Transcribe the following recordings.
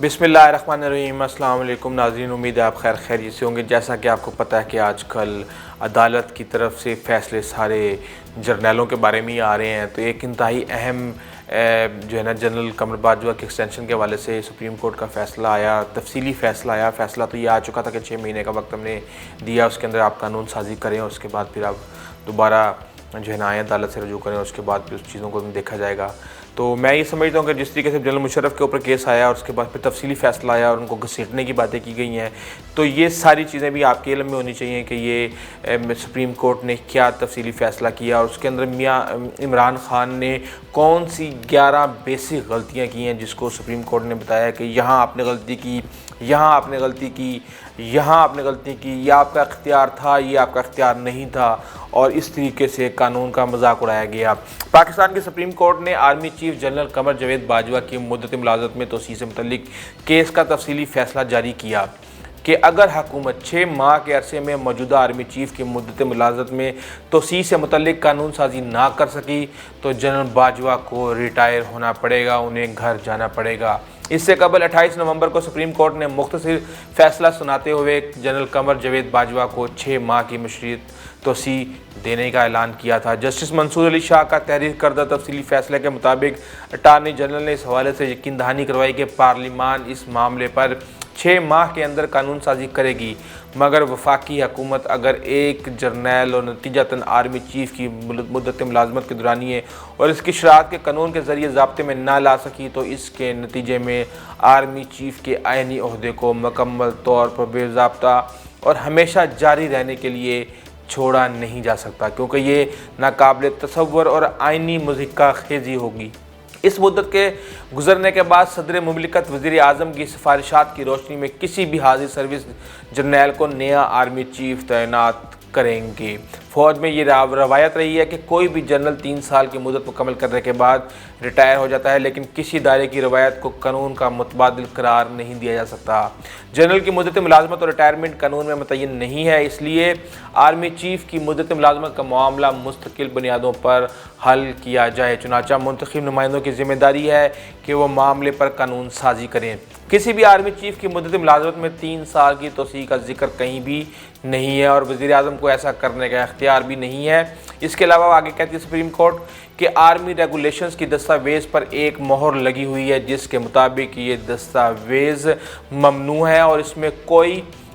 بسم اللہ الرحمن الرحیم۔ السلام علیکم ناظرین، امید ہے آپ خیریت سے ہوں گے۔ جیسا کہ آپ کو پتہ ہے کہ آج کل عدالت کی طرف سے فیصلے سارے جرنیلوں کے بارے میں ہی آ رہے ہیں، تو ایک انتہائی اہم جو ہے نا جنرل قمر باجوہ کے ایکسٹینشن کے حوالے سے سپریم کورٹ کا فیصلہ آیا، تفصیلی فیصلہ آیا۔ فیصلہ تو یہ آ چکا تھا کہ 6 مہینے کا وقت ہم نے دیا، اس کے اندر آپ قانون سازی کریں اور اس کے بعد پھر آپ دوبارہ جو ہے نا آئیں عدالت سے رجوع کریں، اس کے بعد پھر اس چیزوں کو دیکھا جائے گا۔ تو میں یہ سمجھتا ہوں کہ جس طریقے سے جنرل مشرف کے اوپر کیس آیا اور اس کے بعد پھر تفصیلی فیصلہ آیا اور ان کو گھسیٹنے کی باتیں کی گئی ہیں، تو یہ ساری چیزیں بھی آپ کے علم میں ہونی چاہیے کہ یہ سپریم کورٹ نے کیا تفصیلی فیصلہ کیا اور اس کے اندر میاں عمران خان نے کون سی 11 بیسک غلطیاں کی ہیں، جس کو سپریم کورٹ نے بتایا کہ یہاں آپ نے غلطی کی، یہاں آپ نے غلطی کی، یہاں آپ نے غلطی کی، یہ آپ کا اختیار تھا، یہ آپ کا اختیار نہیں تھا، اور اس طریقے سے قانون کا مذاق اڑایا گیا۔ پاکستان کے سپریم کورٹ نے army chief general Qamar Javed Bajwa کی مدت ملازمت میں توسیع سے متعلق کیس کا تفصیلی فیصلہ جاری کیا کہ اگر حکومت 6 ماہ کے عرصے میں موجودہ آرمی چیف کی مدت ملازمت میں توسیع سے متعلق قانون سازی نہ کر سکی تو جنرل باجوہ کو ریٹائر ہونا پڑے گا، انہیں گھر جانا پڑے گا۔ اس سے قبل 28 نومبر کو سپریم کورٹ نے مختصر فیصلہ سناتے ہوئے جنرل قمر جاوید باجوہ کو 6 ماہ کی مشروط توسیع دینے کا اعلان کیا تھا۔ جسٹس منصور علی شاہ کا تحریر کردہ تفصیلی فیصلے کے مطابق اٹارنی جنرل نے اس حوالے سے یقین دہانی کروائی کہ پارلیمان اس معاملے پر 6 ماہ کے اندر قانون سازی کرے گی، مگر وفاقی حکومت اگر ایک جرنیل اور نتیجتاً آرمی چیف کی مدت ملازمت کے دورانیے اور اس کی شرائط کے قانون کے ذریعے ضابطے میں نہ لا سکی تو اس کے نتیجے میں آرمی چیف کے آئینی عہدے کو مکمل طور پر بے ضابطہ اور ہمیشہ جاری رہنے کے لیے چھوڑا نہیں جا سکتا، کیونکہ یہ ناقابل تصور اور آئینی مضحکہ خیزی ہوگی۔ اس مدت کے گزرنے کے بعد صدر مملکت وزیر اعظم کی سفارشات کی روشنی میں کسی بھی حاضر سروس جرنیل کو نیا آرمی چیف تعینات کریں گے۔ فوج میں یہ روایت رہی ہے کہ کوئی بھی جنرل 3 سال کی مدت مکمل کرنے کے بعد ریٹائر ہو جاتا ہے، لیکن کسی ادارے کی روایت کو قانون کا متبادل قرار نہیں دیا جا سکتا۔ جنرل کی مدت ملازمت اور ریٹائرمنٹ قانون میں متعین نہیں ہے، اس لیے آرمی چیف کی مدت ملازمت کا معاملہ مستقل بنیادوں پر حل کیا جائے۔ چنانچہ منتخب نمائندوں کی ذمہ داری ہے کہ وہ معاملے پر قانون سازی کریں۔ کسی بھی آرمی چیف کی مدت ملازمت میں 3 سال کی توسیع کا ذکر کہیں بھی نہیں ہے اور وزیر اعظم کو ایسا کرنے کا اختیار بھی نہیں ہے۔ اس کے علاوہ آگے کہتی ہے سپریم کورٹ کہ آرمی ریگولیشنز کی دستاویز پر ایک مہر لگی ہوئی ہے جس کے مطابق یہ دستاویز ممنوع ہے اور اس میں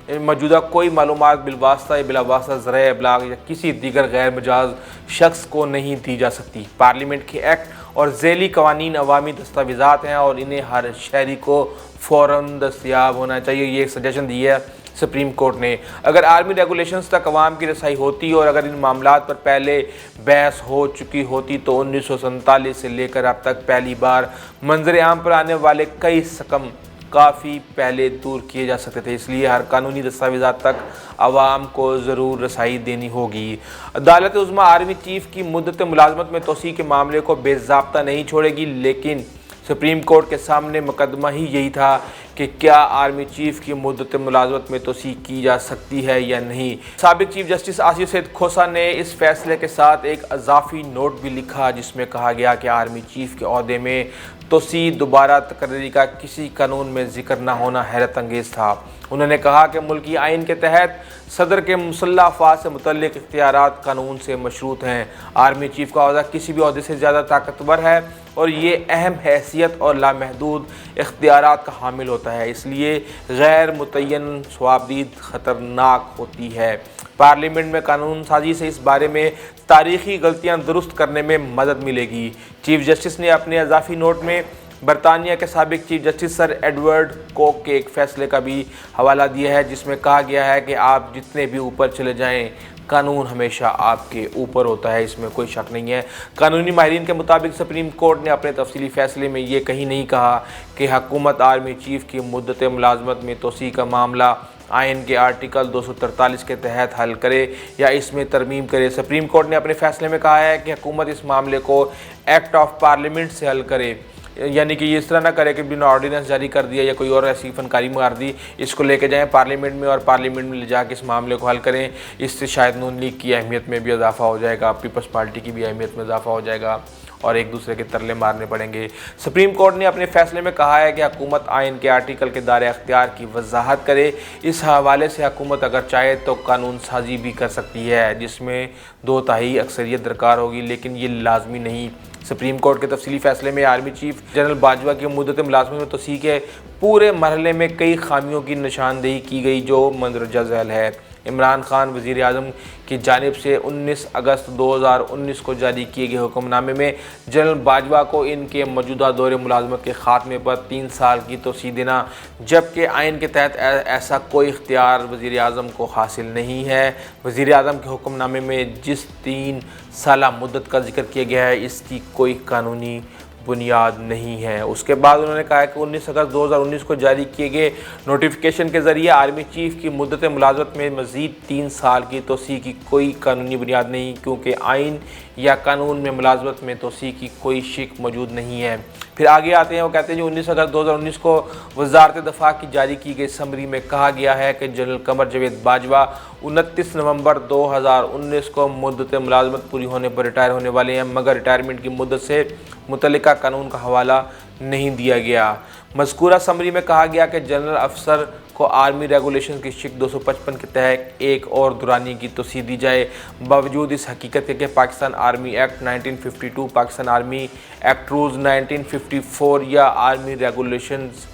موجودہ کوئی معلومات بالواسطہ یا بلا واسطہ ذرائع ابلاغ یا کسی دیگر غیر مجاز شخص کو نہیں دی جا سکتی۔ پارلیمنٹ کے ایکٹ اور ذیلی قوانین عوامی دستاویزات ہیں اور انہیں ہر شہری کو فوراً دستیاب ہونا چاہیے۔ یہ ایک سجیشن دی ہے سپریم کورٹ نے۔ اگر آرمی ریگولیشنز تک عوام کی رسائی ہوتی اور اگر ان معاملات پر پہلے بحث ہو چکی ہوتی تو 1947 سے لے کر اب تک پہلی بار منظر عام پر آنے والے کئی سقم کافی پہلے دور کیے جا سکتے تھے، اس لیے ہر قانونی دستاویزات تک عوام کو ضرور رسائی دینی ہوگی۔ عدالت عظمیٰ آرمی چیف کی مدت ملازمت میں توسیع کے معاملے کو بے ضابطہ نہیں چھوڑے گی، لیکن سپریم کورٹ کے سامنے مقدمہ ہی یہی تھا کہ کیا آرمی چیف کی مدت ملازمت میں توسیع کی جا سکتی ہے یا نہیں۔ سابق چیف جسٹس آصف سعید کھوسہ نے اس فیصلے کے ساتھ ایک اضافی نوٹ بھی لکھا جس میں کہا گیا کہ آرمی چیف کے عہدے میں توسیع دوبارہ تقرری کا کسی قانون میں ذکر نہ ہونا حیرت انگیز تھا۔ انہوں نے کہا کہ ملکی آئین کے تحت صدر کے مسلح افواج سے متعلق اختیارات قانون سے مشروط ہیں۔ آرمی چیف کا عہدہ کسی بھی عہدے سے زیادہ طاقتور ہے اور یہ اہم حیثیت اور لامحدود اختیارات کا حامل ہوتا ہے، اس لیے غیر متعین صوابدید خطرناک ہوتی ہے۔ پارلیمنٹ میں قانون سازی سے اس بارے میں تاریخی غلطیاں درست کرنے میں مدد ملے گی۔ چیف جسٹس نے اپنے اضافی نوٹ میں برطانیہ کے سابق چیف جسٹس سر ایڈورڈ کوک کے ایک فیصلے کا بھی حوالہ دیا ہے جس میں کہا گیا ہے کہ آپ جتنے بھی اوپر چلے جائیں قانون ہمیشہ آپ کے اوپر ہوتا ہے، اس میں کوئی شک نہیں ہے۔ قانونی ماہرین کے مطابق سپریم کورٹ نے اپنے تفصیلی فیصلے میں یہ کہیں نہیں کہا کہ حکومت آرمی چیف کی مدت ملازمت میں توسیع کا معاملہ آئین کے آرٹیکل 243 کے تحت حل کرے یا اس میں ترمیم کرے۔ سپریم کورٹ نے اپنے فیصلے میں کہا ہے کہ حکومت اس معاملے کو ایکٹ آف پارلیمنٹ سے حل کرے، یعنی کہ یہ اس طرح نہ کرے کہ بنا آرڈیننس جاری کر دیا یا کوئی اور ایسی فنکاری مار دی، اس کو لے کے جائیں پارلیمنٹ میں اور پارلیمنٹ میں لے جا کے اس معاملے کو حل کریں۔ اس سے شاید نون لیگ کی اہمیت میں بھی اضافہ ہو جائے گا، پیپلز پارٹی کی بھی اہمیت میں اضافہ ہو جائے گا اور ایک دوسرے کے ترلے مارنے پڑیں گے۔ سپریم کورٹ نے اپنے فیصلے میں کہا ہے کہ حکومت آئین کے آرٹیکل کے دائرہ اختیار کی وضاحت کرے۔ اس حوالے سے حکومت اگر چاہے تو قانون سازی بھی کر سکتی ہے جس میں 2/3 اکثریت درکار ہوگی، لیکن یہ لازمی نہیں۔ سپریم کورٹ کے تفصیلی فیصلے میں آرمی چیف جنرل باجوہ کی مدت ملازمت میں توسیع کے پورے مرحلے میں کئی خامیوں کی نشاندہی کی گئی جو مندرجہ ذیل ہے۔ عمران خان وزیر اعظم کی جانب سے 19 اگست 2019 کو جاری کیے گئے حکم نامے میں جنرل باجوہ کو ان کے موجودہ دور ملازمت کے خاتمے پر 3 سال کی توسیع دینا، جبکہ آئین کے تحت ایسا کوئی اختیار وزیر اعظم کو حاصل نہیں ہے۔ وزیر اعظم کے حکم نامے میں جس 3 سالہ مدت کا ذکر کیا گیا ہے اس کی کوئی قانونی بنیاد نہیں ہے۔ اس کے بعد انہوں نے کہا کہ 19 اگست 2019 کو جاری کیے گئے نوٹیفیکیشن کے ذریعے آرمی چیف کی مدت ملازمت میں مزید 3 سال کی توسیع کی کوئی قانونی بنیاد نہیں، کیونکہ آئین یا قانون میں ملازمت میں توسیع کی کوئی شق موجود نہیں ہے۔ پھر آگے آتے ہیں، وہ کہتے ہیں 19 اگست 2019 کو وزارت دفاع کی جاری کی گئی سمری میں کہا گیا ہے کہ جنرل قمر جاوید باجوہ 29 نومبر 2019 کو مدت ملازمت پوری ہونے پر ریٹائر ہونے والے ہیں، مگر ریٹائرمنٹ کی مدت سے متعلقہ قانون کا حوالہ نہیں دیا گیا۔ مذکورہ سمری میں کہا گیا کہ جنرل افسر کو آرمی ریگولیشن کی شق 255 کے تحت ایک اور دورانی کی توسیع دی جائے، باوجود اس حقیقت کے کہ Pakistan army act 1952، Pakistan army act rules 1954 یا آرمی ریگولیشنز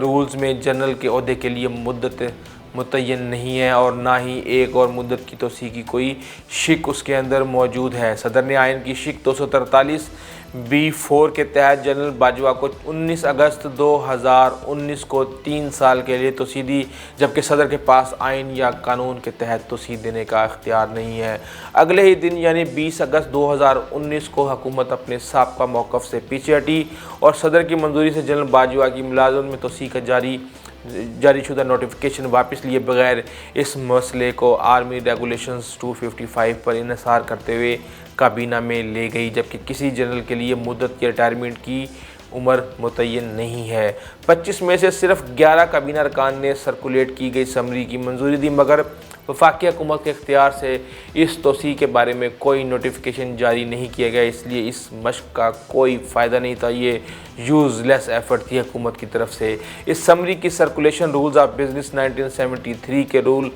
رولز میں جنرل کے عہدے کے لیے مدت متعین نہیں ہے اور نہ ہی ایک اور مدت کی توسیع کی کوئی شق اس کے اندر موجود ہے۔ صدر نے آئین کی شق 243(b)(4) کے تحت جنرل باجوہ کو 19 اگست 2019 کو 3 سال کے لیے توسیع دی، جبکہ صدر کے پاس آئین یا قانون کے تحت توسیع دینے کا اختیار نہیں ہے۔ اگلے ہی دن یعنی 20 اگست 2019 کو حکومت اپنے سابقہ موقف سے پیچھے ہٹی اور صدر کی منظوری سے جنرل باجوہ کی ملازمت میں توسیع کا جاری شدہ نوٹیفیکیشن واپس لیے بغیر اس مسئلے کو آرمی ریگولیشنز 255 پر انحصار کرتے ہوئے کابینہ میں لے گئی، جبکہ کسی جنرل کے لیے مدت یا ریٹائرمنٹ کی عمر متعین نہیں ہے۔ 25 میں سے صرف 11 کابینہ ارکان نے سرکولیٹ کی گئی سمری کی منظوری دی، مگر وفاقی حکومت کے اختیار سے اس توسیع کے بارے میں کوئی نوٹیفیکیشن جاری نہیں کیا گیا، اس لیے اس مشق کا کوئی فائدہ نہیں تھا، یہ یوز لیس ایفرٹ تھی حکومت کی طرف سے۔ اس سمری کی سرکولیشن رولز آف بزنس 1973 کے رول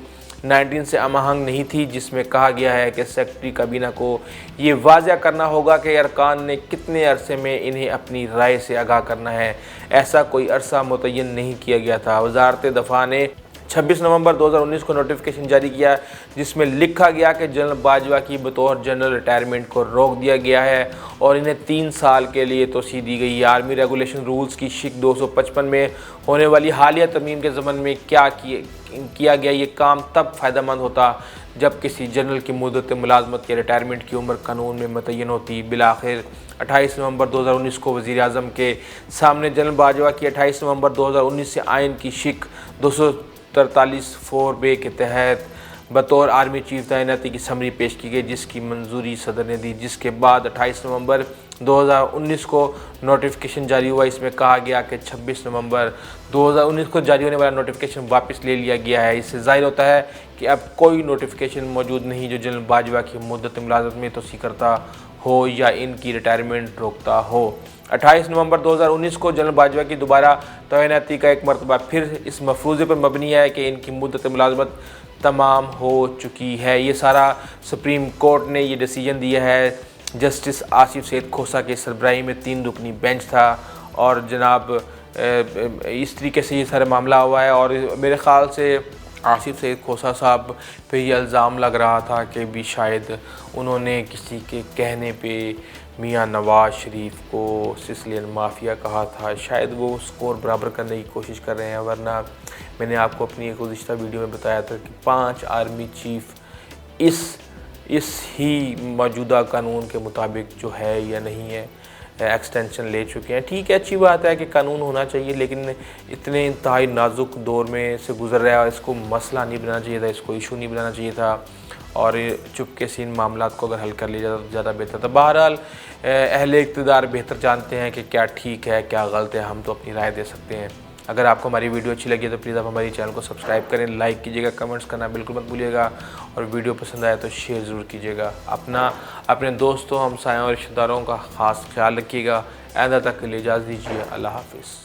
19 سے ہم آہنگ نہیں تھی، جس میں کہا گیا ہے کہ سیکرٹری کابینہ کو یہ واضح کرنا ہوگا کہ ارکان نے کتنے عرصے میں انہیں اپنی رائے سے آگاہ کرنا ہے۔ ایسا کوئی عرصہ متعین نہیں کیا گیا تھا۔ وزارت دفاع نے 26 نومبر 2019 کو نوٹیفیکیشن جاری کیا جس میں لکھا گیا کہ جنرل باجوہ کی بطور جنرل ریٹائرمنٹ کو روک دیا گیا ہے اور انہیں 3 سال کے لیے توسیع دی گئی ہے۔ آرمی ریگولیشن رولز کی شق 255 میں ہونے والی حالیہ ترمیم کے ضمن میں کیا گیا یہ کام تب فائدہ مند ہوتا جب کسی جنرل کی مدت ملازمت یا ریٹائرمنٹ کی عمر قانون میں متعین ہوتی۔ بالآخر 28 نومبر 2019 کو وزیر اعظم کے سامنے جنرل باجوہ کی 28 نومبر 2019 سے آئین کی شق 243(4)(b) کے تحت بطور آرمی چیف تعیناتی کی سمری پیش کی گئی، جس کی منظوری صدر نے دی، جس کے بعد 28 نومبر 2019 کو نوٹیفیکیشن جاری ہوا۔ اس میں کہا گیا کہ 26 نومبر 2019 کو جاری ہونے والا نوٹیفیکیشن واپس لے لیا گیا ہے۔ اس سے ظاہر ہوتا ہے کہ اب کوئی نوٹیفیکیشن موجود نہیں جو جنرل باجوہ کی مدت ملازمت میں توسیع کرتا ہو یا ان کی ریٹائرمنٹ روکتا ہو۔ 28 نومبر 2019 کو جنرل باجوہ کی دوبارہ تعیناتی کا ایک مرتبہ پھر اس مفروضے پر مبنی ہے کہ ان کی مدت ملازمت تمام ہو چکی ہے۔ یہ سارا سپریم کورٹ نے یہ ڈیسیجن دیا ہے۔ جسٹس آصف سعید کھوسہ کے سربراہی میں 3 رکنی بینچ تھا اور جناب اس طریقے سے یہ سارا معاملہ ہوا ہے، اور میرے خیال سے آصف سعید کھوسہ صاحب پہ یہ الزام لگ رہا تھا کہ بھی شاید انہوں نے کسی کے کہنے پہ میاں نواز شریف کو سسلین مافیا کہا تھا، شاید وہ سکور برابر کرنے کی کوشش کر رہے ہیں، ورنہ میں نے آپ کو اپنی ایک گزشتہ ویڈیو میں بتایا تھا کہ 5 آرمی چیف اس ہی موجودہ قانون کے مطابق جو ہے یا نہیں ہے ایکسٹینشن لے چکے ہیں۔ ٹھیک ہے، اچھی بات ہے کہ قانون ہونا چاہیے، لیکن اتنے انتہائی نازک دور میں سے گزر رہا ہے، اس کو مسئلہ نہیں بنانا چاہیے تھا، اس کو ایشو نہیں بنانا چاہیے تھا، اور چپکے سے ان معاملات کو اگر حل کر لیا جاتا تو زیادہ بہتر تھا۔ بہرحال اہل اقتدار بہتر جانتے ہیں کہ کیا ٹھیک ہے کیا غلط ہے، ہم تو اپنی رائے دے سکتے ہیں۔ اگر آپ کو ہماری ویڈیو اچھی لگی تو پلیز آپ ہماری چینل کو سبسکرائب کریں، لائک کیجیے گا، کمنٹس کرنا بالکل مت بھولیے گا، اور ویڈیو پسند آئے تو شیئر ضرور کیجیے گا۔ اپنے دوستوں، ہمسایوں اور رشتہ داروں کا خاص خیال رکھیے گا۔ آئندہ تک کے لیے اجازت دیجیے، اللہ حافظ۔